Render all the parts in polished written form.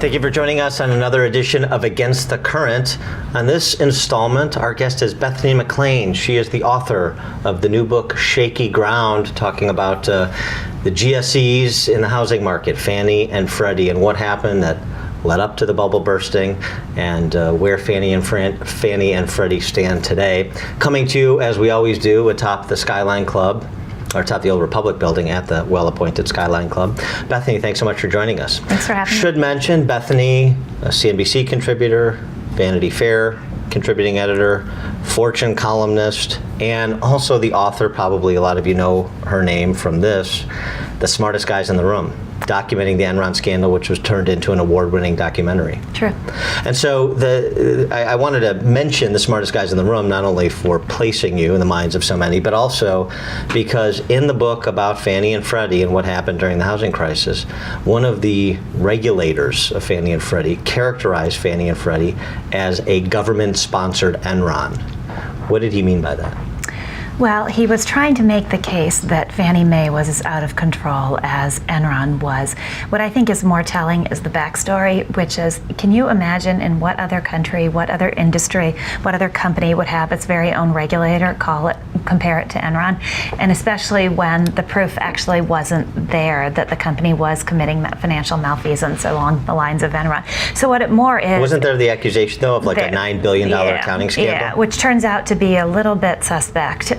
Thank you for joining us on another edition of Against the Current. On this installment, our guest is Bethany McClean. She is the author of the new book, Shaky Ground, talking about the GSEs in the housing market, Fannie and Freddie, and what happened that led up to the bubble bursting, and where Fannie and Freddie stand today. Coming to you, as we always do, atop the Skyline Club, or atop the Old Republic building at the well-appointed Skyline Club. Bethany, thanks so much for joining us. Thanks for having me. Should mention Bethany, a CNBC contributor, Vanity Fair contributing editor, Fortune columnist, and also the author, probably a lot of you know her name from this, The Smartest Guys in the Room, documenting the Enron scandal, which was turned into an award-winning documentary. True. And so I wanted to mention The Smartest Guys in the Room, not only for placing you in the minds of so many, but also because in the book about Fannie and Freddie and what happened during the housing crisis, one of the regulators of Fannie and Freddie characterized Fannie and Freddie as a government-sponsored Enron. What did he mean by that? Well, he was trying to make the case that Fannie Mae was as out of control as Enron was. What I think is more telling is the backstory, which is, can you imagine in what other country, what other industry, what other company would have its very own regulator compare it to Enron? And especially when the proof actually wasn't there that the company was committing financial malfeasance along the lines of Enron. So what it more is... Wasn't there the accusation, though, of like a $9 billion accounting scandal? Yeah, which turns out to be a little bit suspect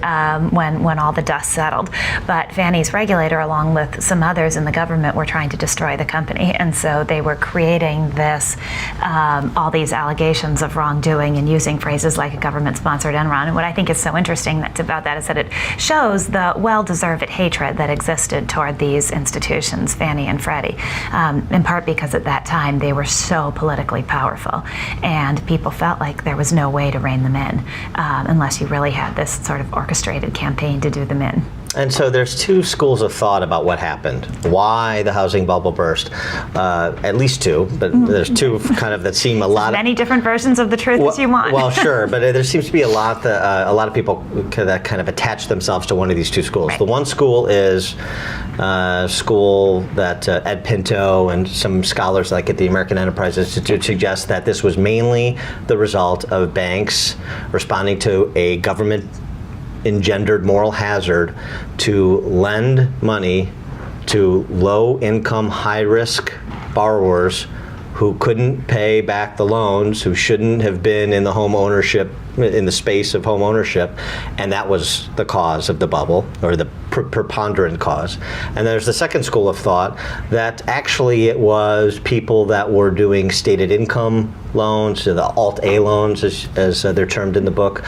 when all the dust settled. But Fannie's regulator, along with some others in the government, were trying to destroy the company. And so they were creating this, all these allegations of wrongdoing and using phrases like a government-sponsored Enron. And what I think is so interesting about that is that it shows the well-deserved hatred that existed toward these institutions, Fannie and Freddie, in part because at that time they were so politically powerful. And people felt like there was no way to rein them in unless you really had this sort of orchestrated campaign to do them in. And so there's two schools of thought about what happened, why the housing bubble burst, at least two, but there's two kind of that seem a lot. Many different versions of the truth as you want. Well, sure, but there seems to be a lot of people that kind of attach themselves to one of these two schools. Right. The one school is school that Ed Pinto and some scholars like at the American Enterprise Institute suggest that this was mainly the result of banks responding to a government engendered moral hazard to lend money to low-income, high-risk borrowers who couldn't pay back the loans, who shouldn't have been in the home ownership, in the space of home ownership, and that was the cause of the bubble, or the preponderant cause. And there's the second school of thought that actually it was people that were doing stated income loans, the Alt-A loans, as they're termed in the book,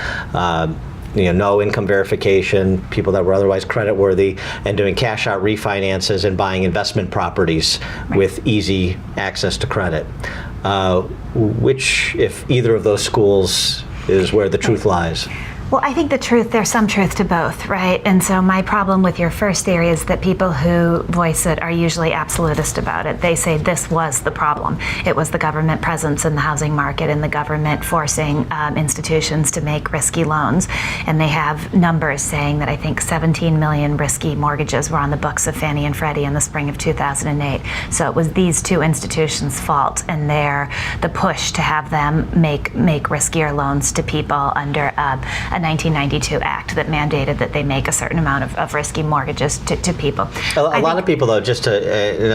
no income verification, people that were otherwise creditworthy, and doing cash out refinances and buying investment properties with easy access to credit. Which, if either of those schools, is where the truth lies? Well, I think there's some truth to both, right? And so my problem with your first theory is that people who voice it are usually absolutist about it. They say this was the problem. It was the government presence in the housing market and the government forcing institutions to make risky loans. And they have numbers saying that I think 17 million risky mortgages were on the books of Fannie and Freddie in the spring of 2008. So it was these two institutions' fault and the push to have them make riskier loans to people under a 1992 act that mandated that they make a certain amount of risky mortgages to people. A lot of people, though, just not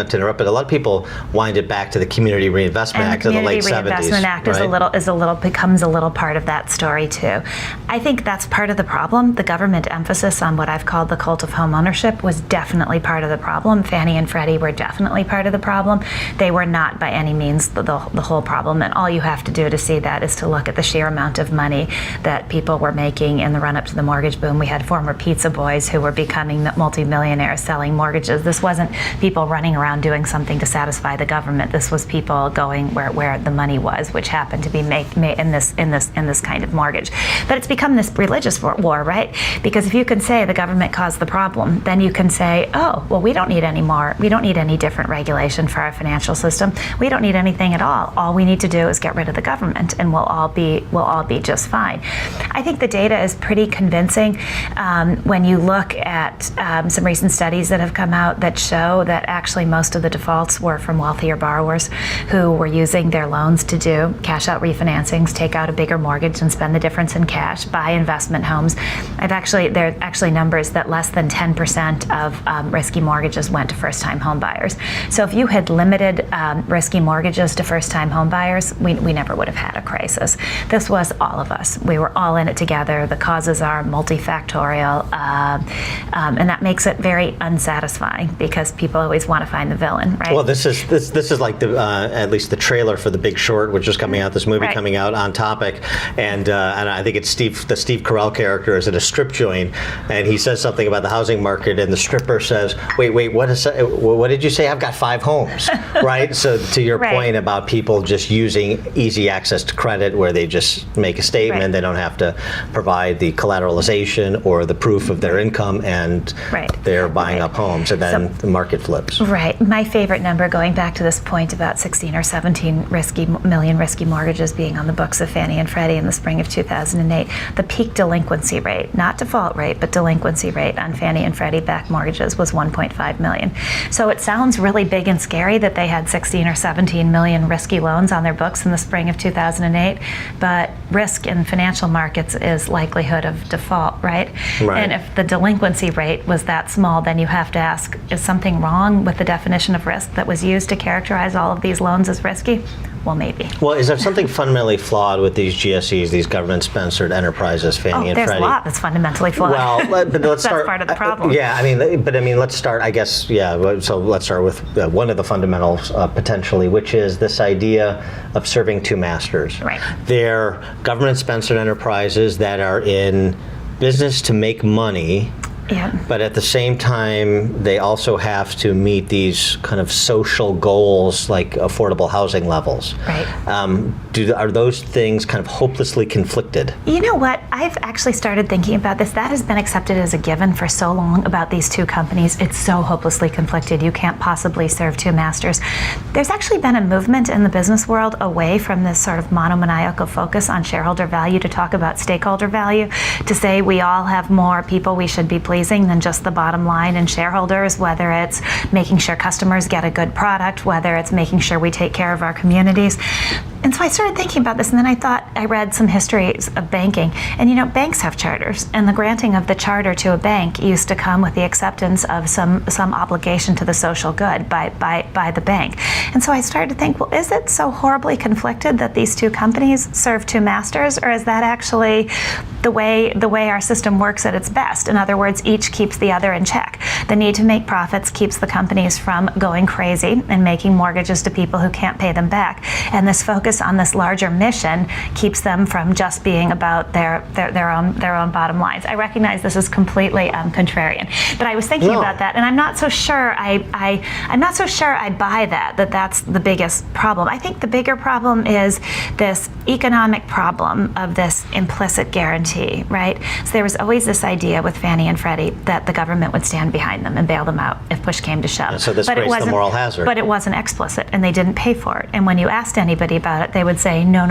to interrupt, but a lot of people wind it back to the Community Reinvestment Act of the late 70s. The Community Reinvestment Act becomes a little part of that story too. I think that's part of the problem. The government emphasis on what I've called the cult of home ownership was definitely part of the problem. Fannie and Freddie were definitely part of the problem. They were not by any means the whole problem. And all you have to do to see that is to look at the sheer amount of money that people were making in the run-up to the mortgage boom. We had former pizza boys who were becoming multimillionaires selling mortgages. This wasn't people running around doing something to satisfy the government. This was people going where the money was, which happened to be made in this kind of mortgage. But it's become this religious war, right? Because if you can say the government caused the problem, then you can say, oh, well, we don't need any more. We don't need any different regulation for our financial system. We don't need anything at all. All we need to do is get rid of the government, and we'll all be just fine. I think the data is pretty convincing when you look at some recent studies that have come out that show that actually most of the defaults were from wealthier borrowers who were using their loans to do cash out refinancings, take out a bigger mortgage and spend the difference in cash, buy investment homes. There are actually numbers that less than 10% of risky mortgages went to first-time home buyers. So if you had limited risky mortgages to first-time home buyers, we never would have had a crisis. This was all of us. We were all in it together. The causes are multifactorial, and that makes it very unsatisfying because people always want to find the villain, right? Well, this is like at least the trailer for The Big Short, which is coming out. This movie Right. coming out on topic, and I think it's the Steve Carell character is at a strip joint, and he says something about the housing market, and the stripper says, "Wait, what did you say? I've got 5 homes," right? So to your Right. point about people just using easy access to credit, where they just make a statement, Right. they don't have to provide the collateralization or the proof of their income, and Right. they're buying up homes, and then the market flips. Right. My favorite number, going back to this point about 16 or 17 million risky mortgages being on the books of Fannie and Freddie in the spring of 2008, the peak delinquency rate, not default rate, but delinquency rate on Fannie and Freddie backed mortgages was 1.5 million. So it sounds really big and scary that they had 16 or 17 million risky loans on their books in the spring of 2008, but risk in financial markets is likelihood of default, right? Right. And if the delinquency rate was that small, then you have to ask, is something wrong with the definition of risk that was used to characterize all of these loans as risky? Well, maybe. Well, is there something fundamentally flawed with these GSEs, these government-sponsored enterprises, Fannie and There's Freddie? a lot that's fundamentally flawed. Well, but let's That's start. part of the problem. Let's start. I guess. Yeah. So let's start with one of the fundamentals potentially, which is this idea of serving 2 masters. Right. They're government-sponsored enterprises that are in business to make money. Yeah. But at the same time, they also have to meet these kind of social goals like affordable housing levels. Right. Are those things kind of hopelessly conflicted? You know what? I've actually started thinking about this. That has been accepted as a given for so long about these 2 companies. It's so hopelessly conflicted. You can't possibly serve 2 masters. There's actually been a movement in the business world away from this sort of monomaniacal focus on shareholder value to talk about stakeholder value, to say we all have more people we should be pleasing than just the bottom line and shareholders, whether it's making sure customers get a good product, whether it's making sure we take care of our communities. And so I started thinking about this, and then I read some histories of banking. And banks have charters, and the granting of the charter to a bank used to come with the acceptance of some obligation to the social good by the bank. And so I started to think, well, is it so horribly conflicted that these 2 companies serve 2 masters, or is that actually the way our system works at its best? In other words, each keeps the other in check. The need to make profits keeps the companies from going crazy and making mortgages to people who can't pay them back. And this focus on this larger mission keeps them from just being about their own bottom lines. I recognize this is completely contrarian, but I was thinking about that, and I'm not so sure I buy that's the biggest problem. I think the bigger problem is this economic problem of this implicit guarantee, right? So there was always this idea with Fannie and Freddie that the government would stand behind them and bail them out if push came to shove. And so this creates the moral hazard. But it wasn't explicit, and they didn't pay for it. And when you asked anybody about it, they would say, no.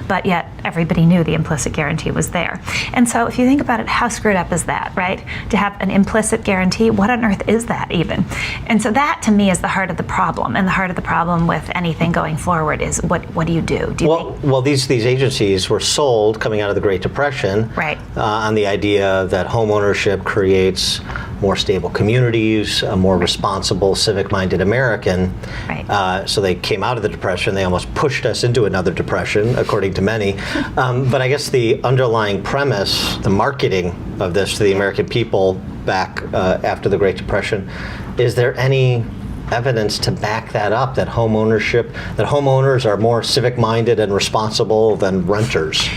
But yet everybody knew the implicit guarantee was there. And so if you think about it, how screwed up is that, right? To have an implicit guarantee, what on earth is that even? And so that, to me, is the heart of the problem. And the heart of the problem with anything going forward is what do you do? These agencies were sold coming out of the Great Depression, Right. On the idea that home ownership creates more stable communities, a more responsible, civic-minded American. Right. So they came out of the Depression. They almost pushed us into another depression, according to many. But I guess the underlying premise, the marketing of this to the American people back after the Great Depression, is there any evidence to back that up, that homeowners are more civic-minded and responsible than renters?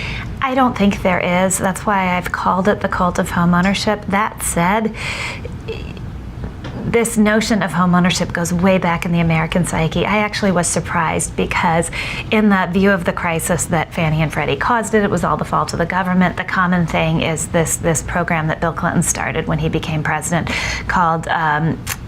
I don't think there is. That's why I've called it the cult of homeownership. That said, this notion of homeownership goes way back in the American psyche. I actually was surprised because in the view of the crisis that Fannie and Freddie caused it was all the fault of the government. The common thing is this program that Bill Clinton started when he became president called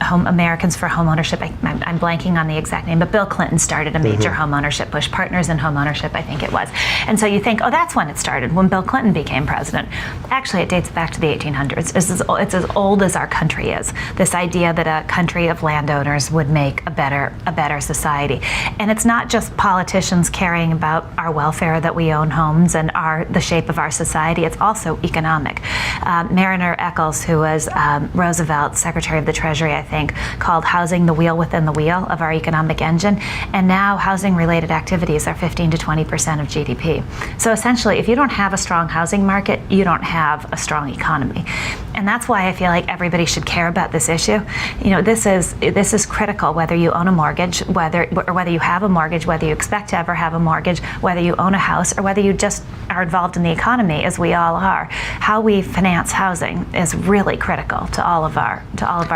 Americans for Home Ownership. I'm blanking on the exact name, but Bill Clinton started a major home ownership push, Partners in Home Ownership, I think it was. And so you think, oh, that's when it started, when Bill Clinton became president. Actually, it dates back to the 1800s. It's as old as our country is. This idea that a country of landowners would make a better society. And it's not just politicians caring about our welfare that we own homes and the shape of our society. It's also economic. Mariner Eccles, who was Roosevelt's Secretary of the Treasury, I think, called housing the wheel within the wheel of our economic engine. And now housing-related activities are 15 to 20% of GDP. So essentially, if you don't have a strong housing market, you don't have a strong economy. And that's why I feel like everybody should care about this issue. You know, this is critical, whether you own a mortgage, whether you have a mortgage, whether you expect to ever have a mortgage, whether you own a house, or whether you just are involved in the economy, as we all are. How we finance housing is really critical to all of our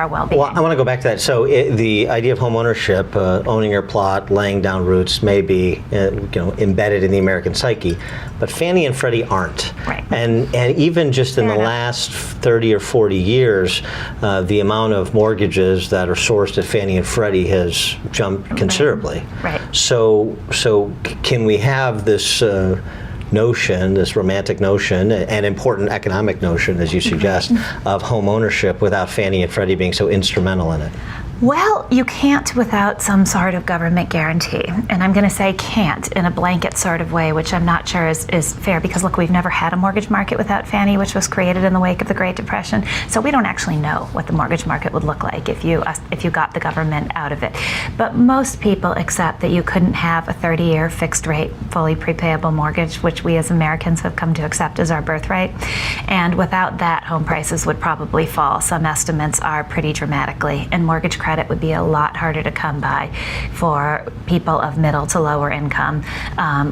well-being. Well, I want to go back to that. So the idea of home ownership, owning your plot, laying down roots, may be embedded in the American psyche, but Fannie and Freddie aren't. Right. And even just in the last 30 or 40 years, the amount of mortgages that are sourced at Fannie and Freddie has jumped considerably. Right. So can we have this notion, this romantic notion, an important economic notion, as you suggest, of home ownership without Fannie and Freddie being so instrumental in it? Well, you can't without some sort of government guarantee. And I'm going to say can't in a blanket sort of way, which I'm not sure is fair, because look, we've never had a mortgage market without Fannie, which was created in the wake of the Great Depression. So we don't actually know what the mortgage market would look like if you got the government out of it. But most people accept that you couldn't have a 30-year fixed rate, fully prepayable mortgage, which we as Americans have come to accept as our birthright. And without that, home prices would probably fall. Some estimates are pretty dramatically, and mortgage credit would be a lot harder to come by for people of middle to lower income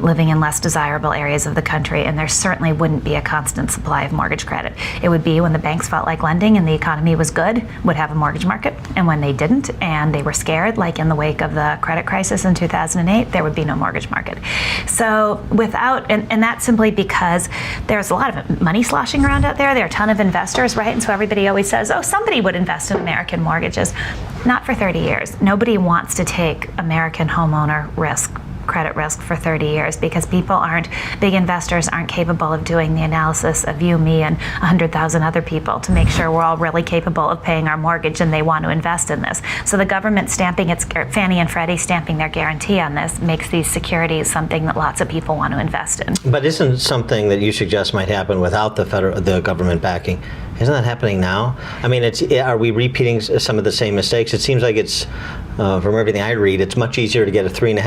living in less desirable areas of the country, and there certainly wouldn't be a constant supply of mortgage credit. It would be when the banks felt like lending and the economy was good, would have a mortgage market, and when they didn't and they were scared, like in the wake of the credit crisis in 2008, there would be no mortgage market. So and that's simply because there's a lot of money sloshing around out there. There are a ton of investors, right? And so everybody always says, oh, somebody would invest in American mortgages. Not for 30 years. Nobody wants to take American homeowner credit risk for 30 years, because big investors aren't capable of doing the analysis of you, me, and 100,000 other people to make sure we're all really capable of paying our mortgage and they want to invest in this. So the government Fannie and Freddie stamping their guarantee on this makes these securities something that lots of people want to invest in. But isn't something that you suggest might happen without the government backing? Isn't that happening now? I mean, are we repeating some of the same mistakes? It seems like it's, from everything I read, it's much easier to get a 3.5%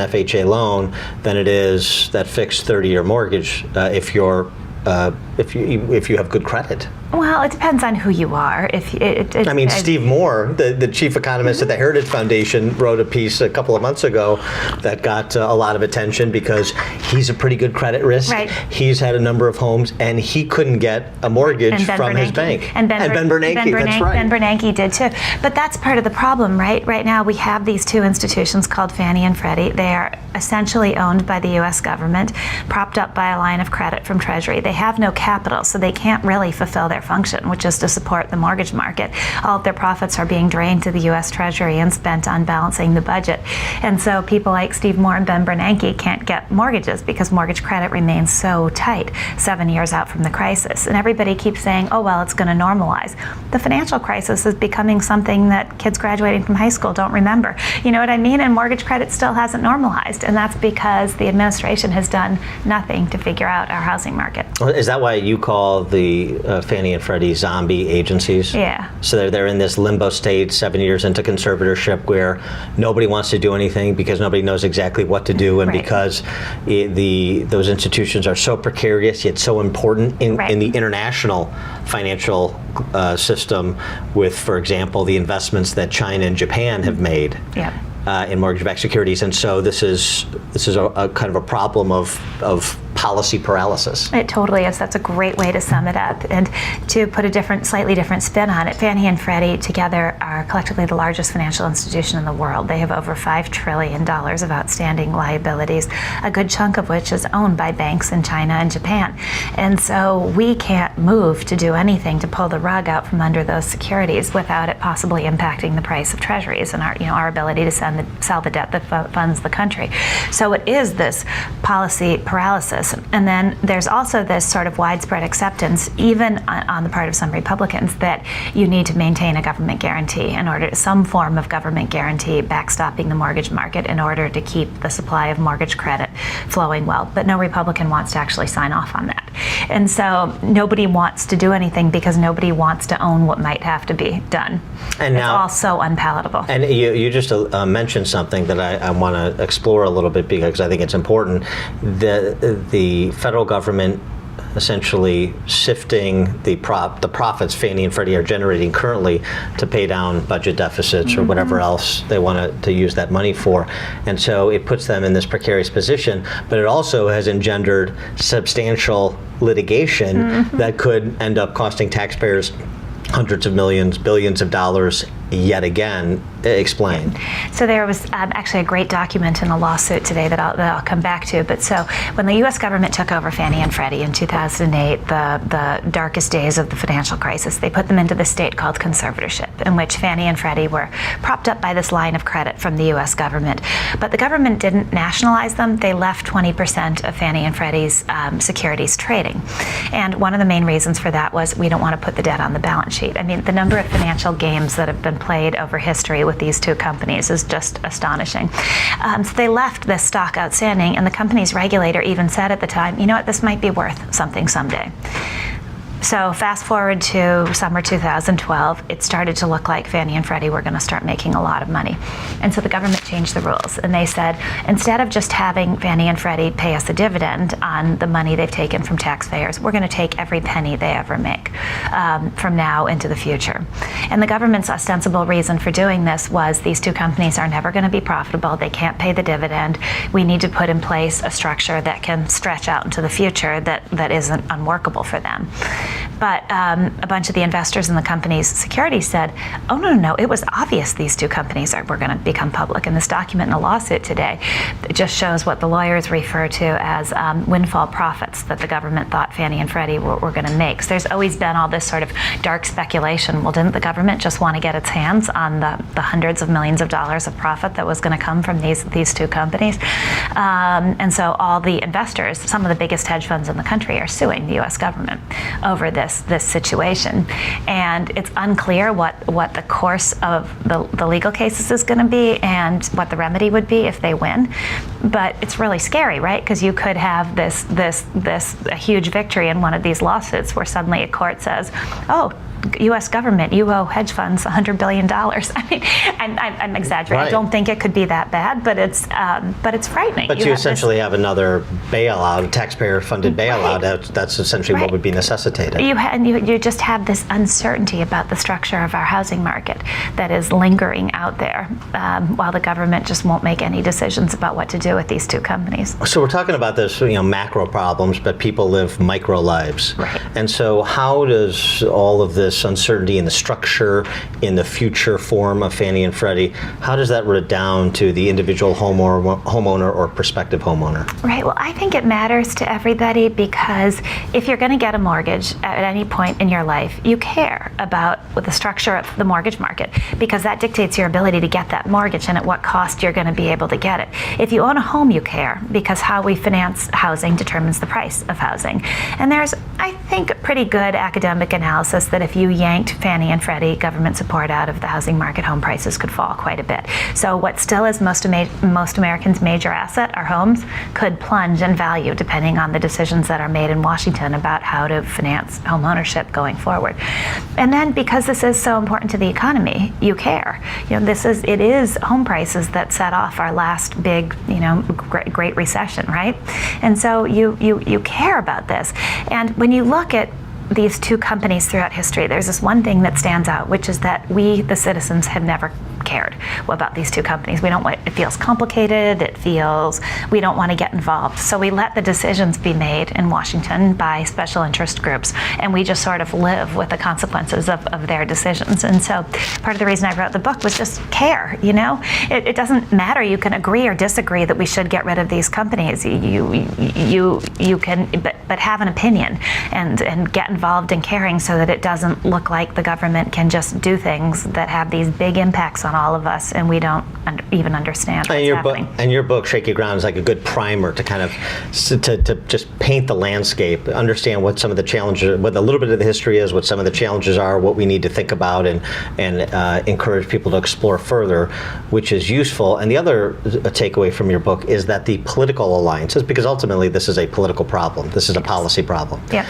FHA loan than it is that fixed 30-year mortgage if you have good credit. Well, it depends on who you are. Steve Moore, the chief economist at the Heritage Foundation, wrote a piece a couple of months ago that got a lot of attention because he's a pretty good credit risk. Right. He's had a number of homes, and he couldn't get a mortgage from his bank. And Ben Bernanke, that's right. Ben Bernanke did too. But that's part of the problem, right? Right now we have these two institutions called Fannie and Freddie. They are essentially owned by the U.S. government, propped up by a line of credit from Treasury. They have no capital, so they can't really fulfill their function, which is to support the mortgage market. All of their profits are being drained to the U.S. Treasury and spent on balancing the budget. And so people like Steve Moore and Ben Bernanke can't get mortgages because mortgage credit remains so tight 7 years out from the crisis. And everybody keeps saying, oh, well, it's going to normalize. The financial crisis is becoming something that kids graduating from high school don't remember. You know what I mean? And mortgage credit still hasn't normalized. And that's because the administration has done nothing to figure out our housing market. Is that why you call the Fannie and Freddie zombie agencies? Yeah. So they're in this limbo state 7 years into conservatorship where nobody wants to do anything because nobody knows exactly what to do, and right. because those institutions are so precarious yet so important in the international financial system with, for example, the investments that China and Japan have made. Yeah. In mortgage-backed securities, and so this is a kind of a problem of policy paralysis. It totally is. That's a great way to sum it up. And to put a slightly different spin on it, Fannie and Freddie together are collectively the largest financial institution in the world. They have over $5 trillion of outstanding liabilities, a good chunk of which is owned by banks in China and Japan. And so we can't move to do anything to pull the rug out from under those securities without it possibly impacting the price of treasuries and our ability to sell the debt that funds the country. So it is this policy paralysis. And then there's also this sort of widespread acceptance, even on the part of some Republicans, that you need to maintain a government guarantee some form of government guarantee backstopping the mortgage market in order to keep the supply of mortgage credit flowing well. But no Republican wants to actually sign off on that. And so nobody wants to do anything because nobody wants to own what might have to be done. And it's all so unpalatable. And you just mentioned something that I want to explore a little bit because I think it's important. The federal government essentially sifting the profits Fannie and Freddie are generating currently to pay down budget deficits or whatever else they want to use that money for. And so it puts them in this precarious position, but it also has engendered substantial litigation that could end up costing taxpayers hundreds of millions, billions of dollars yet again. Explain. So there was actually a great document in a lawsuit today that I'll come back to. But so when the U.S. government took over Fannie and Freddie in 2008, the darkest days of the financial crisis, they put them into this state called conservatorship, in which Fannie and Freddie were propped up by this line of credit from the U.S. government. But the government didn't nationalize them. They left 20% of Fannie and Freddie's securities trading. And one of the main reasons for that was we don't want to put the debt on the balance sheet. I mean, the number of financial games that have been played over history with these two companies is just astonishing. So they left this stock outstanding, and the company's regulator even said at the time, you know what, this might be worth something someday. So fast forward to summer 2012, it started to look like Fannie and Freddie were going to start making a lot of money. And so the government changed the rules, and they said, instead of just having Fannie and Freddie pay us a dividend on the money they've taken from taxpayers, we're going to take every penny they ever make from now into the future. And the government's ostensible reason for doing this was these two companies are never going to be profitable. They can't pay the dividend. We need to put in place a structure that can stretch out into the future that isn't unworkable for them. But a bunch of the investors in the company's securities said, oh, no, it was obvious these two companies were going to become public. And this document in a lawsuit today just shows what the lawyers refer to as windfall profits that the government thought Fannie and Freddie were going to make. So there's always been all this sort of dark speculation. Well, didn't the government just want to get its hands on the hundreds of millions of dollars of profit that was going to come from these two companies? And so all the investors, some of the biggest hedge funds in the country, are suing the U.S. government over this situation. And it's unclear what the course of the legal cases is going to be and what the remedy would be if they win. But it's really scary, right? Because you could have a huge victory in one of these lawsuits where suddenly a court says, oh, U.S. government, you owe hedge funds $100 billion. I mean, I'm exaggerating. Right. I don't think it could be that bad, but it's frightening. But you essentially have another bailout, a taxpayer-funded bailout. Right. That's essentially what would be necessitated. You just have this uncertainty about the structure of our housing market that is lingering out there, while the government just won't make any decisions about what to do with these two companies. So we're talking about this, macro problems, but people live micro lives. Right. And so how does all of this uncertainty in the structure, in the future form of Fannie and Freddie, how does that root down to the individual homeowner or prospective homeowner? Right. Well, I think it matters to everybody because if you're going to get a mortgage at any point in your life, you care about the structure of the mortgage market because that dictates your ability to get that mortgage and at what cost you're going to be able to get it. If you own a home, you care because how we finance housing determines the price of housing. And there's, I think, pretty good academic analysis that if you yanked Fannie and Freddie government support out of the housing market, home prices could fall quite a bit. So what still is most Americans' major asset, our homes, could plunge in value depending on the decisions that are made in Washington about how to finance home ownership going forward. And then because this is so important to the economy, you care. It is home prices that set off our last big, great recession, right? And so you care about this. And when you look at these two companies throughout history, there's this one thing that stands out, which is that we, the citizens, have never cared about these two companies. We don't want, it feels complicated, we don't want to get involved. So we let the decisions be made in Washington by special interest groups, and we just sort of live with the consequences of their decisions. And so part of the reason I wrote the book was just care, you know? It doesn't matter, you can agree or disagree that we should get rid of these companies. You can, but have an opinion and get involved in caring so that it doesn't look like the government can just do things that have these big impacts on all of us and we don't even understand what's happening. And your book, Shaky Ground, is like a good primer to kind of to just paint the landscape, understand what some of the challenges, what a little bit of the history is, what some of the challenges are, what we need to think about, and encourage people to explore further, which is useful. And the other takeaway from your book is that the political alliances, because ultimately this is a political problem, this is a policy problem. Yeah.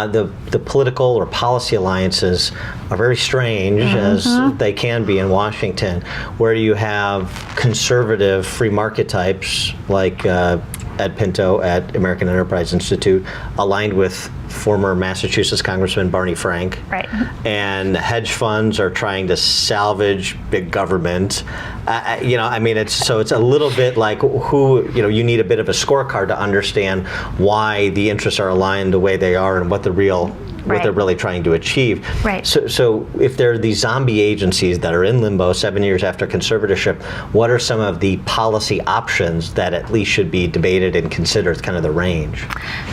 The political or policy alliances are very strange, as they can be in Washington, where you have conservative free market types like Ed Pinto at American Enterprise Institute, aligned with former Massachusetts Congressman Barney Frank. Right. And hedge funds are trying to salvage big government. It's a little bit like you need a bit of a scorecard to understand why the interests are aligned the way they are and what they're really trying to achieve. Right. So if there are these zombie agencies that are in limbo 7 years after conservatorship, what are some of the policy options that at least should be debated and considered, kind of the range?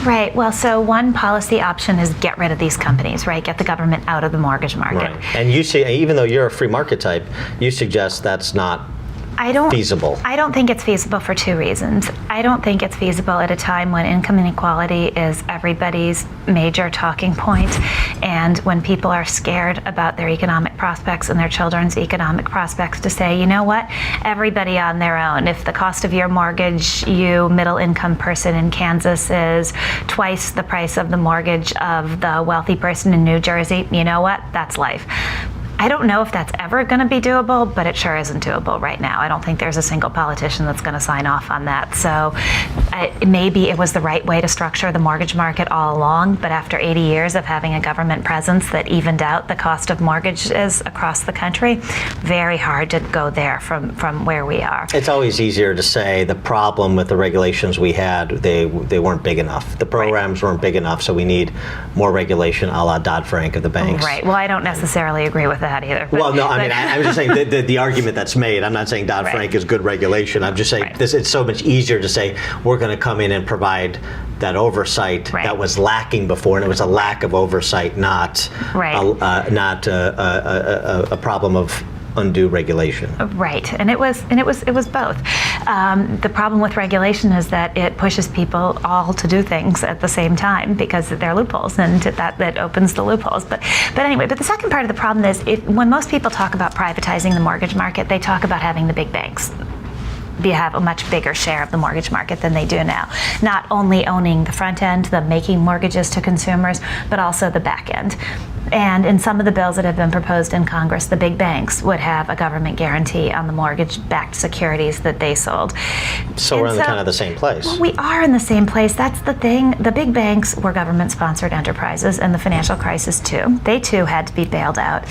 Right. Well, so one policy option is get rid of these companies, right? Get the government out of the mortgage market. Right. And you see, even though you're a free market type, you suggest that's not feasible. I don't think it's feasible for two reasons. I don't think it's feasible at a time when income inequality is everybody's major talking point, and when people are scared about their economic prospects and their children's economic prospects, to say, you know what, everybody on their own. If the cost of your mortgage, you middle income person in Kansas, is twice the price of the mortgage of the wealthy person in New Jersey, you know what, that's life. I don't know if that's ever going to be doable, but it sure isn't doable right now. I don't think there's a single politician that's going to sign off on that. So maybe it was the right way to structure the mortgage market all along, but after 80 years of having a government presence that evened out the cost of mortgages across the country, very hard to go there from where we are. It's always easier to say the problem with the regulations we had, they weren't big enough. The programs weren't big enough, so we need more regulation, a la Dodd-Frank of the banks. Right. Well, I don't necessarily agree with that either. Well, no, I'm just saying the argument that's made. I'm not saying Dodd-Frank is good regulation. I'm just saying it's so much easier to say we're going to come in and provide that oversight that was lacking before, and it was a lack of oversight, not a problem of undue regulation. Right, and it was both. The problem with regulation is that it pushes people all to do things at the same time because there are loopholes, and that opens the loopholes. But anyway, the second part of the problem is when most people talk about privatizing the mortgage market, they talk about having the big banks have a much bigger share of the mortgage market than they do now. Not only owning the front end, the making mortgages to consumers, but also the back end. And in some of the bills that have been proposed in Congress, the big banks would have a government guarantee on the mortgage-backed securities that they sold. So we're in kind of the same place. Well, we are in the same place. That's the thing. The big banks were government-sponsored enterprises in the financial crisis too. They too had to be bailed out.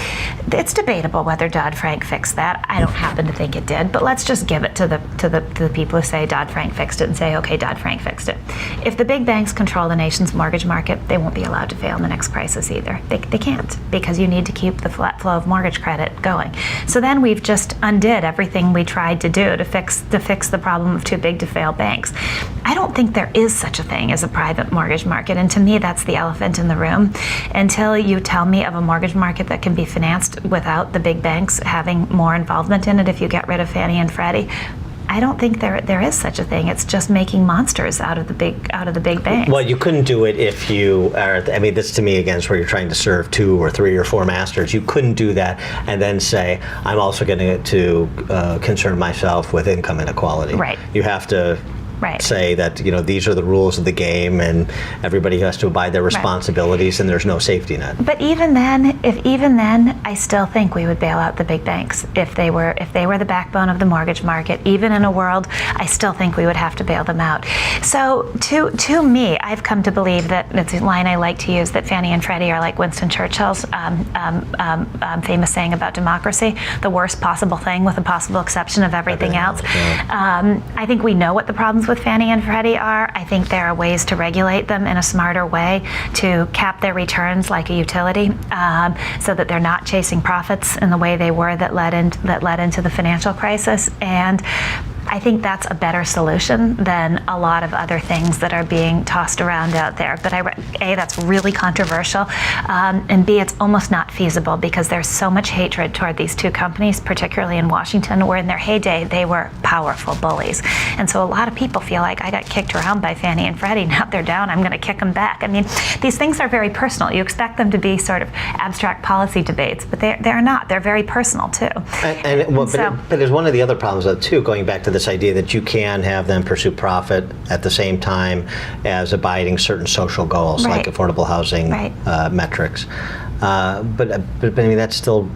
It's debatable whether Dodd-Frank fixed that. I don't happen to think it did, but let's just give it to the people who say Dodd-Frank fixed it and say, okay, Dodd-Frank fixed it. If the big banks control the nation's mortgage market, they won't be allowed to fail in the next crisis either. They can't, because you need to keep the flat flow of mortgage credit going. So then we've just undid everything we tried to do to fix the problem of too big to fail banks. I don't think there is such a thing as a private mortgage market, and to me that's the elephant in the room. Until you tell me of a mortgage market that can be financed without the big banks having more involvement in it, if you get rid of Fannie and Freddie, I don't think there is such a thing. It's just making monsters out of the big banks. Well, you couldn't do it if you are. I mean, this to me again is where you're trying to serve 2 or 3 or 4 masters. You couldn't do that and then say, I'm also going to concern myself with income inequality. Right. You have to say that these are the rules of the game and everybody has to abide their responsibilities and there's no safety net. But even then, I still think we would bail out the big banks if they were the backbone of the mortgage market. Even in a world, I still think we would have to bail them out. So to me, I've come to believe that it's a line I like to use, that Fannie and Freddie are like Winston Churchill's famous saying about democracy: the worst possible thing with the possible exception of everything else. I think we know what the problems with Fannie and Freddie are. I think there are ways to regulate them in a smarter way, to cap their returns like a utility, so that they're not chasing profits in the way they were that led into the financial crisis. And I think that's a better solution than a lot of other things that are being tossed around out there. But A, that's really controversial, and B, it's almost not feasible because there's so much hatred toward these two companies, particularly in Washington, where in their heyday they were powerful bullies. And so a lot of people feel like, I got kicked around by Fannie and Freddie, now they're down, I'm going to kick them back. I mean, these things are very personal. You expect them to be sort of abstract policy debates, but they're not. They're very personal too. But there's one of the other problems though too, going back to this idea that you can have them pursue profit at the same time as abiding certain social goals like affordable housing metrics. But I mean, that still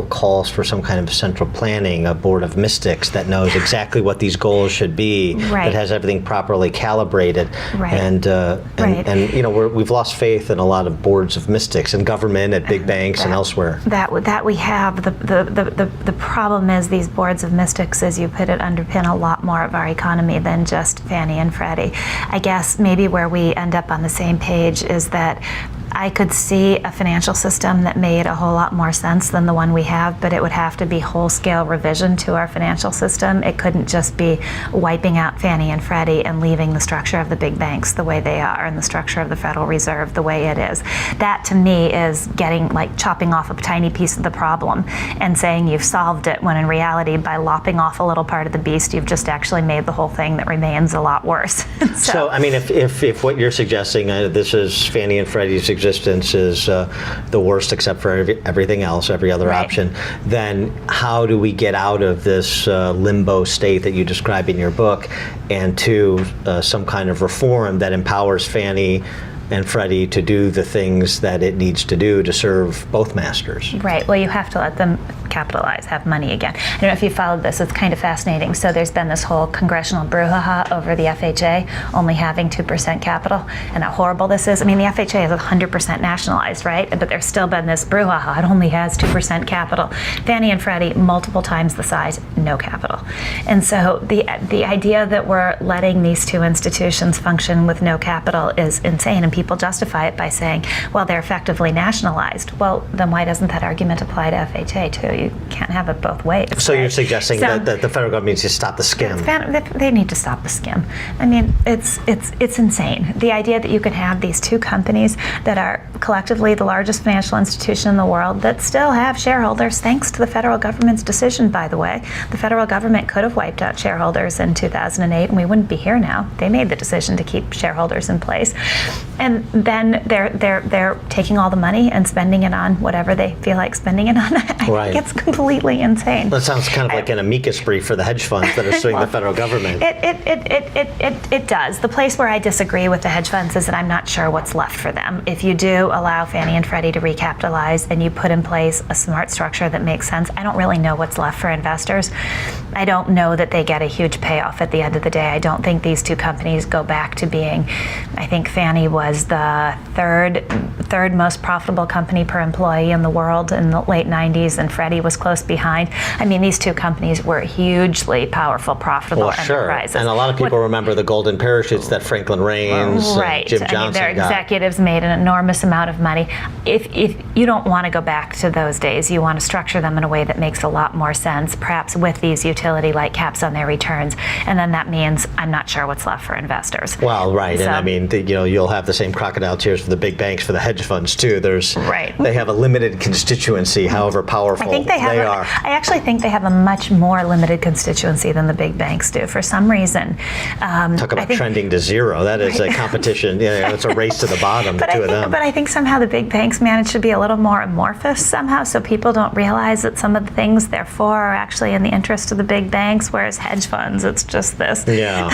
calls for some kind of central planning, a board of mystics that knows exactly what these goals should be, that has everything properly calibrated, and we've lost faith in a lot of boards of mystics in government, at big banks, and elsewhere. That we have. The problem is these boards of mystics, as you put it, underpin a lot more of our economy than just Fannie and Freddie. I guess maybe where we end up on the same page is that I could see a financial system that made a whole lot more sense than the one we have, but it would have to be whole-scale revision to our financial system. It couldn't just be wiping out Fannie and Freddie and leaving the structure of the big banks the way they are and the structure of the Federal Reserve the way it is. That, to me, is getting like chopping off a tiny piece of the problem and saying you've solved it, when in reality, by lopping off a little part of the beast, you've just actually made the whole thing that remains a lot worse. So, I mean, if what you're suggesting, this is Fannie and Freddie's existence is the worst except for everything else, every other option, then how do we get out of this limbo state that you describe in your book and to some kind of reform that empowers Fannie and Freddie to do the things that it needs to do to serve both masters? Right. Well, you have to let them capitalize, have money again. I don't know if you followed this. It's kind of fascinating. So there's been this whole congressional brouhaha over the FHA only having 2% capital and how horrible this is. I mean, the FHA is 100% nationalized, right? But there's still been this brouhaha. It only has 2% capital. Fannie and Freddie, multiple times the size, no capital. And so the idea that we're letting these two institutions function with no capital is insane, and people justify it by saying, well, they're effectively nationalized. Well, then why doesn't that argument apply to FHA too? You can't have it both ways. So you're suggesting that the federal government needs to stop the skim? They need to stop the skim. I mean, it's insane. The idea that you can have these two companies that are collectively the largest financial institution in the world that still have shareholders, thanks to the federal government's decision, by the way. The federal government could have wiped out shareholders in 2008 and we wouldn't be here now. They made the decision to keep shareholders in place. And then they're taking all the money and spending it on whatever they feel like spending it on. I think it's completely insane. That sounds kind of like an amicus brief for the hedge funds that are suing the federal government. It does. The place where I disagree with the hedge funds is that I'm not sure what's left for them. If you do allow Fannie and Freddie to recapitalize and you put in place a smart structure that makes sense, I don't really know what's left for investors. I don't know that they get a huge payoff at the end of the day. I don't think these two companies go back to being, I think Fannie was the third most profitable company per employee in the world in the late 90s, and Freddie was close behind. I mean, these two companies were hugely powerful, profitable enterprises. And a lot of people remember the golden parachutes that Franklin Raines, Jim Johnson their got. Executives made an enormous amount of money. If you don't want to go back to those days, you want to structure them in a way that makes a lot more sense, perhaps with these utility-like caps on their returns. And then that means I'm not sure what's left for investors. Well, right. So, and I mean, you'll have the same same crocodile tears for the big banks, for the hedge funds too. Right. They have a limited constituency, however powerful I think they are. I actually think they have a much more limited constituency than the big banks do. For some reason, talk about trending to zero. That is a competition. It's a race to the bottom. The two of them. But I think somehow the big banks manage to be a little more amorphous somehow, so people don't realize that some of the things they're for are actually in the interest of the big banks, whereas hedge funds, it's just this. Yeah,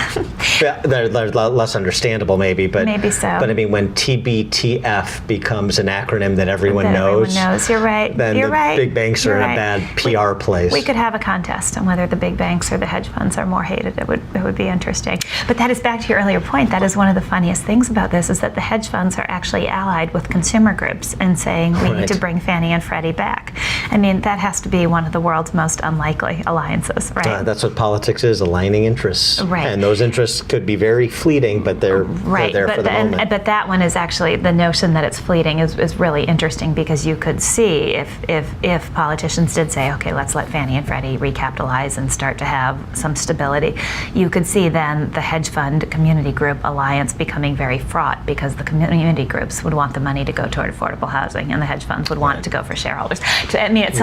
they're less understandable maybe, but maybe so. But I mean, when TBTF becomes an acronym that everyone knows, you're right. Then you're the right. big banks are in a bad PR place. We could have a contest on whether the big banks or the hedge funds are more hated. It would be interesting. But that is back to your earlier point. That is one of the funniest things about this, is that the hedge funds are actually allied with consumer groups and saying we need to bring Fannie and Freddie back. I mean, that has to be one of the world's most unlikely alliances, right? That's what politics is, aligning interests. Right. And those interests could be very fleeting, but they're there for the moment. But that one is actually, the notion that it's fleeting is really interesting, because you could see if politicians did say, okay, let's let Fannie and Freddie recapitalize and start to have some stability, you could see then the hedge fund community group alliance becoming very fraught, because the community groups would want the money to go toward affordable housing and the hedge funds would want it to go for shareholders. So, I mean, at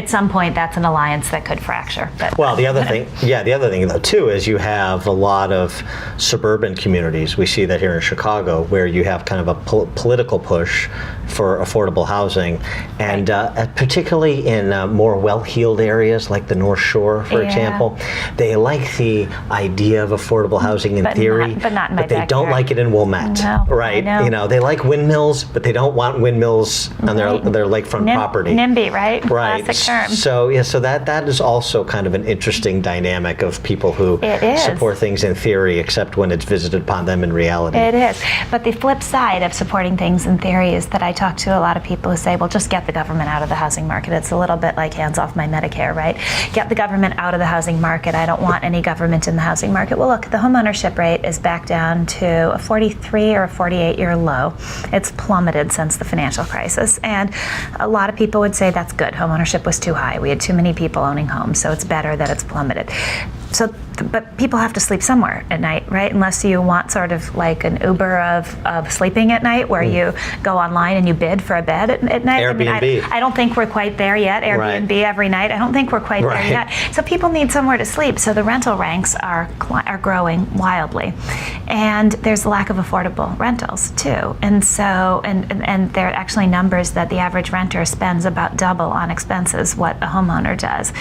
some point that's an alliance that could fracture. But, well, the other thing though too is you have a lot of suburban communities. We see that here in Chicago, where you have kind of a political push for affordable housing, and particularly in more well-heeled areas like the North Shore, for example, they like the idea of affordable housing in theory, but not in my but they backyard. Don't like it in Wilmette, right? I know. They like windmills, but they don't want windmills on their lakefront property. NIMBY, right? Right. Classic term. So that is also kind of an interesting dynamic of people who support things in theory, except when it's visited upon them in reality. It is. But the flip side of supporting things in theory is that I talk to a lot of people who say, well, just get the government out of the housing market. It's a little bit like hands off my Medicare, right? Get the government out of the housing market. I don't want any government in the housing market. Well, look, the homeownership rate is back down to a 43 or a 48-year low. It's plummeted since the financial crisis. And a lot of people would say that's good. Homeownership was too high. We had too many people owning homes, so it's better that it's plummeted. So, but people have to sleep somewhere at night, right? Unless you want sort of like an Uber of sleeping at night, where you go online and you bid for a bed at night. Airbnb. I don't think we're quite there yet. Airbnb every night. I don't think we're quite there yet. So people need somewhere to sleep. So the rental ranks are growing wildly, and there's a lack of affordable rentals too. And so and there are actually numbers that the average renter spends about double on expenses what a homeowner does.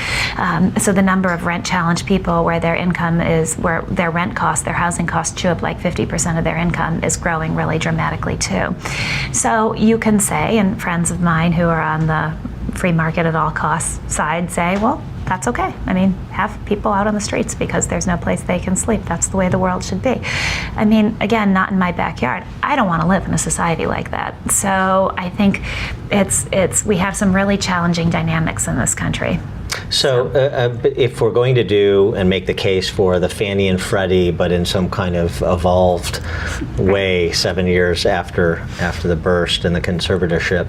So the number of rent challenged people where their income is, where their rent costs, their housing costs chew up like 50% of their income, is growing really dramatically too. So you can say, and friends of mine who are on the free market at all costs side say, well, that's okay. I mean, have people out on the streets because there's no place they can sleep. That's the way the world should be. I mean, again, not in my backyard. I don't want to live in a society like that. So I think we have some really challenging dynamics in this country. So if we're going to do and make the case for the Fannie and Freddie, but in some kind of evolved way 7 years after the burst and the conservatorship,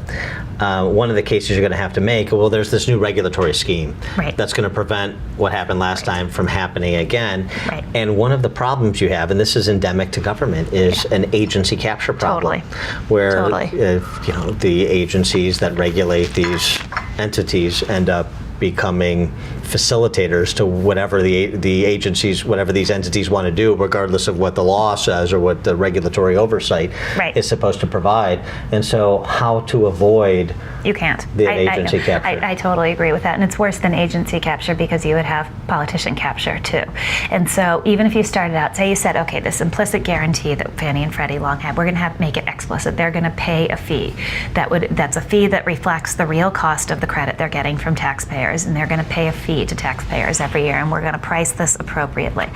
one of the cases you're going to have to make, well, there's this new regulatory scheme that's going to prevent what happened last time from happening again. Right. And one of the problems you have, and this is endemic to government, is an agency capture problem. Where the agencies that regulate these entities end up becoming facilitators to whatever the agencies, whatever these entities want to do, regardless of what the law says or what the regulatory oversight is supposed to provide. And so how to avoid you can't. The agency capture. I totally agree with that. And it's worse than agency capture, because you would have politician capture too. And so even if you started out, say you said, okay, this implicit guarantee that Fannie and Freddie long had, we're going to make it explicit. They're going to pay a fee. That's a fee that reflects the real cost of the credit they're getting from taxpayers, and they're going to pay a fee to taxpayers every year, and we're going to price this appropriately.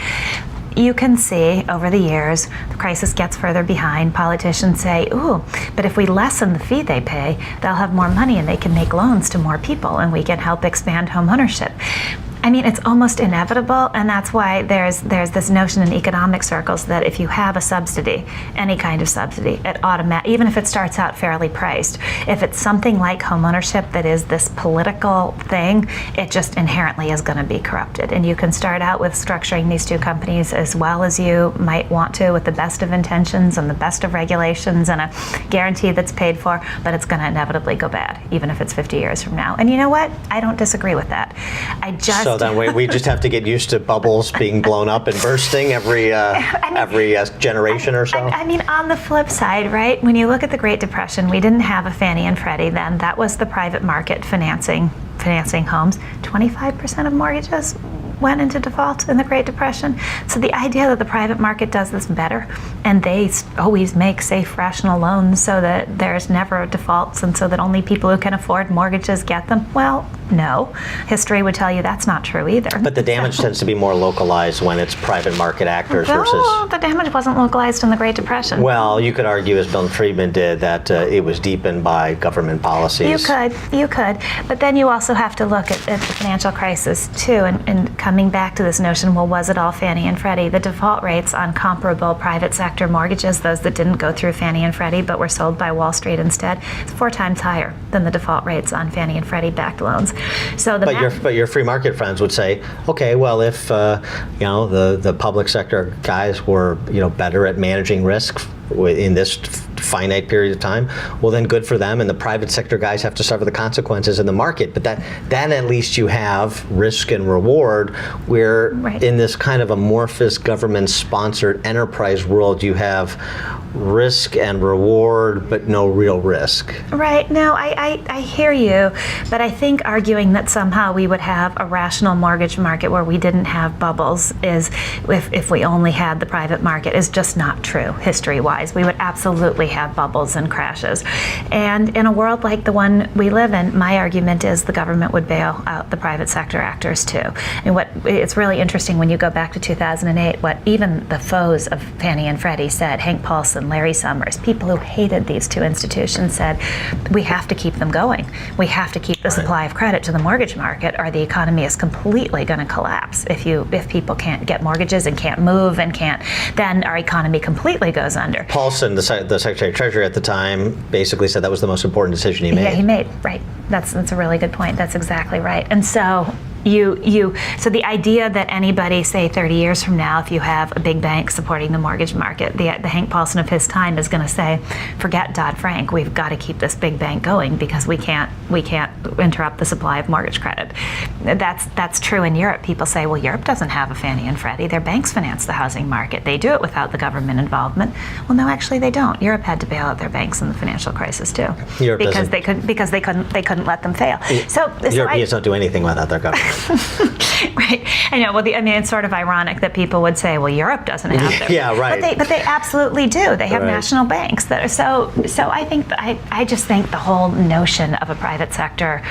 You can see over the years, the crisis gets further behind. Politicians say, ooh, but if we lessen the fee they pay, they'll have more money and they can make loans to more people and we can help expand home ownership. I mean, it's almost inevitable, and that's why there's this notion in economic circles that if you have a subsidy, any kind of subsidy, even if it starts out fairly priced, if it's something like homeownership that is this political thing, it just inherently is going to be corrupted. And you can start out with structuring these two companies as well as you might want to, with the best of intentions and the best of regulations and a guarantee that's paid for, but it's going to inevitably go bad, even if it's 50 years from now. And you know what? I don't disagree with that. So then we just have to get used to bubbles being blown up and bursting every generation or so? I mean, on the flip side, right, when you look at the Great Depression, we didn't have a Fannie and Freddie then. That was the private market financing homes. 25% of mortgages went into default in the Great Depression. So the idea that the private market does this better, and they always make safe, rational loans so that there's never defaults and so that only people who can afford mortgages get them, well, no. History would tell you that's not true either. But the damage tends to be more localized when it's private market actors versus... the damage wasn't localized in the Great Depression. Well, you could argue, as Milton Friedman did, that it was deepened by government policies. You could. But then you also have to look at the financial crisis, too, and coming back to this notion, well, was it all Fannie and Freddie? The default rates on comparable private sector mortgages, those that didn't go through Fannie and Freddie but were sold by Wall Street instead, it's 4 times higher than the default rates on Fannie and Freddie backed loans. So but your free market friends would say, okay, well, if the public sector guys were better at managing risk in this finite period of time, well, then good for them, and the private sector guys have to suffer the consequences in the market. But then at least you have risk and reward, where in this kind of amorphous government-sponsored enterprise world, you have risk and reward, but no real risk. Right. No, I hear you, but I think arguing that somehow we would have a rational mortgage market where we didn't have bubbles is, if we only had the private market, is just not true history-wise. We would absolutely have bubbles and crashes. And in a world like the one we live in, my argument is the government would bail out the private sector actors too. And it's really interesting when you go back to 2008, what even the foes of Fannie and Freddie said, Hank Paulson, Larry Summers, people who hated these two institutions said, we have to keep them going. We have to keep the supply of credit to the mortgage market, or the economy is completely going to collapse. If people can't get mortgages and can't move and can't, then our economy completely goes under. Paulson, the Secretary of Treasury at the time, basically said that was the most important decision he made. Yeah, he made, right. That's a really good point. That's exactly right. And so so the idea that anybody, say 30 years from now, if you have a big bank supporting the mortgage market, the Hank Paulson of his time is going to say, forget Dodd-Frank, we've got to keep this big bank going because we can't interrupt the supply of mortgage credit. That's true in Europe. People say, well, Europe doesn't have a Fannie and Freddie. Their banks finance the housing market. They do it without the government involvement. Well, no, actually they don't. Europe had to bail out their banks in the financial crisis too, because they couldn't let them fail. Europeans don't do anything without their government. Right. I know. Well, it's sort of ironic that people would say, "Well, Europe doesn't have them." Yeah, right. But they absolutely do. They have national banks that are so. I just think the whole notion of a private sector,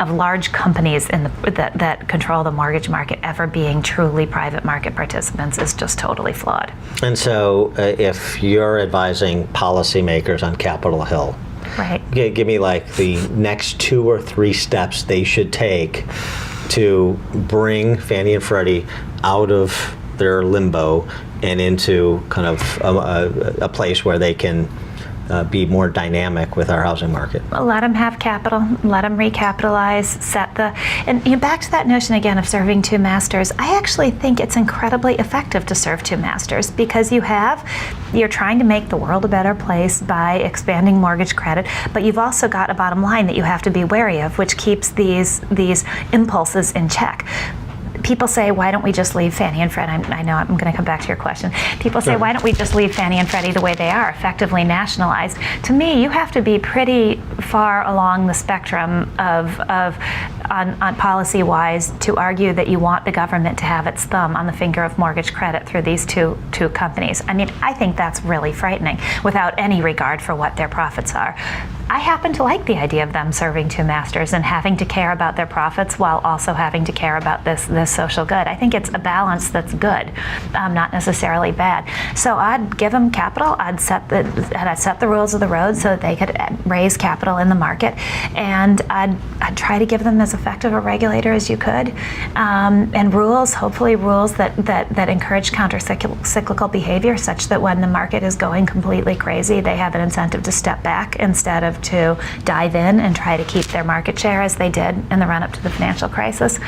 of large companies that control the mortgage market ever being truly private market participants is just totally flawed. And so, if you're advising policymakers on Capitol Hill, right, give me like the next 2 or 3 steps they should take to bring Fannie and Freddie out of their limbo and into kind of a place where they can be more dynamic with our housing market. Let them have capital, let them recapitalize, and back to that notion again of serving two masters. I actually think it's incredibly effective to serve two masters because you're trying to make the world a better place by expanding mortgage credit, but you've also got a bottom line that you have to be wary of, which keeps these impulses in check. People say, why don't we just leave Fannie and Freddie? I know I'm going to come back to your question. People say, why don't we just leave Fannie and Freddie the way they are, effectively nationalized? To me, you have to be pretty far along the spectrum on policy-wise to argue that you want the government to have its thumb on the finger of mortgage credit through these two companies. I mean, I think that's really frightening without any regard for what their profits are. I happen to like the idea of them serving two masters and having to care about their profits while also having to care about this social good. I think it's a balance that's good, not necessarily bad. So I'd give them capital. I'd set the rules of the road so that they could raise capital in the market, and I'd try to give them as effective a regulator as you could, and rules, hopefully rules that encourage counter-cyclical behavior, such that when the market is going completely crazy, they have an incentive to step back instead of to dive in and try to keep their market share as they did in the run-up to the financial crisis.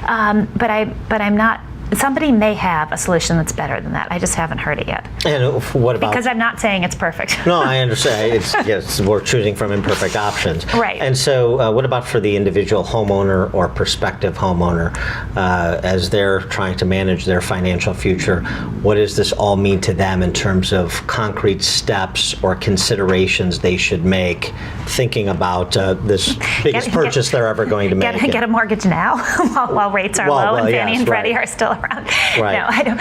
But I'm not. Somebody may have a solution that's better than that. I just haven't heard it yet. And what about? Because I'm not saying it's perfect. No, I understand. Yes, we're choosing from imperfect options. Right. And so, what about for the individual homeowner or prospective homeowner, as they're trying to manage their financial future? What does this all mean to them in terms of concrete steps or considerations they should make, thinking about this biggest purchase they're ever going to make? Get a mortgage now, while rates are low and Fannie and Freddie are still around. Right. No, I don't.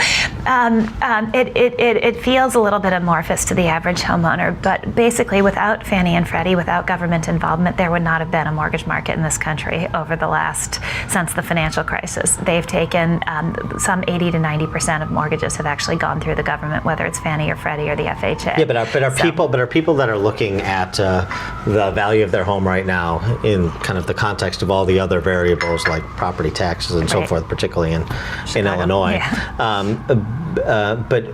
It feels a little bit amorphous to the average homeowner, but basically, without Fannie and Freddie, without government involvement, there would not have been a mortgage market in this country since the financial crisis. They've taken some 80 to 90% of mortgages have actually gone through the government, whether it's Fannie or Freddie or the FHA. Yeah, but are people that are looking at the value of their home right now in kind of the context of all the other variables like property taxes and so forth, particularly in Illinois. Yeah. But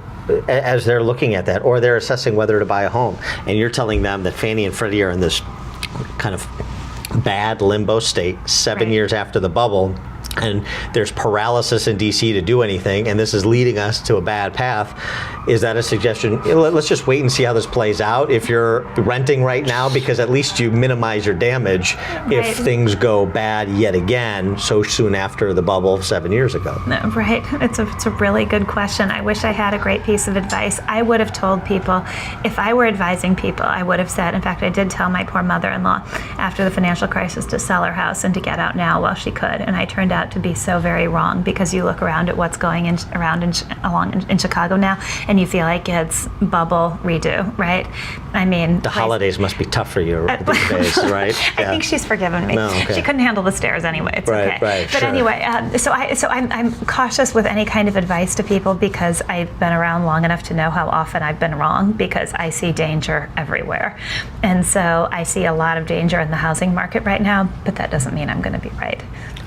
as they're looking at that, or they're assessing whether to buy a home, and you're telling them that Fannie and Freddie are in this kind of bad limbo state 7 years after the bubble, and there's paralysis in DC to do anything, and this is leading us to a bad path. Is that a suggestion? Let's just wait and see how this plays out if you're renting right now, because at least you minimize your damage if things go bad yet again so soon after the bubble 7 years ago. Right. It's a really good question. I wish I had a great piece of advice. I would have told people, if I were advising people, I would have said, in fact, I did tell my poor mother-in-law after the financial crisis to sell her house and to get out now while she could, and I turned out to be so very wrong, because you look around at what's going on in Chicago now, and you feel like it's bubble redo, right? I mean, the holidays must be tough for you these days, right? I think she's forgiven me. No, okay. She couldn't handle the stairs anyway. It's okay. Right, but sure. anyway, so I'm cautious with any kind of advice to people, because I've been around long enough to know how often I've been wrong, because I see danger everywhere, and so I see a lot of danger in the housing market right now. But that doesn't mean I'm going to be right.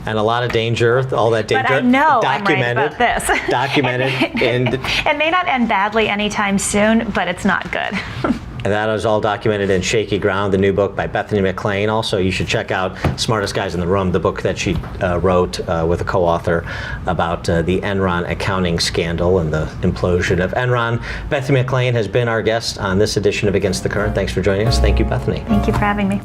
And a lot of danger, all that danger, but I know documented, I'm right about this. Documented. And it may not end badly anytime soon, but it's not good. And that is all documented in Shaky Ground, the new book by Bethany McClean. Also, you should check out Smartest Guys in the Room, the book that she wrote with a co-author about the Enron accounting scandal and the implosion of Enron. Bethany McClean has been our guest on this edition of Against the Current. Thanks for joining us. Thank you, Bethany. Thank you for having me.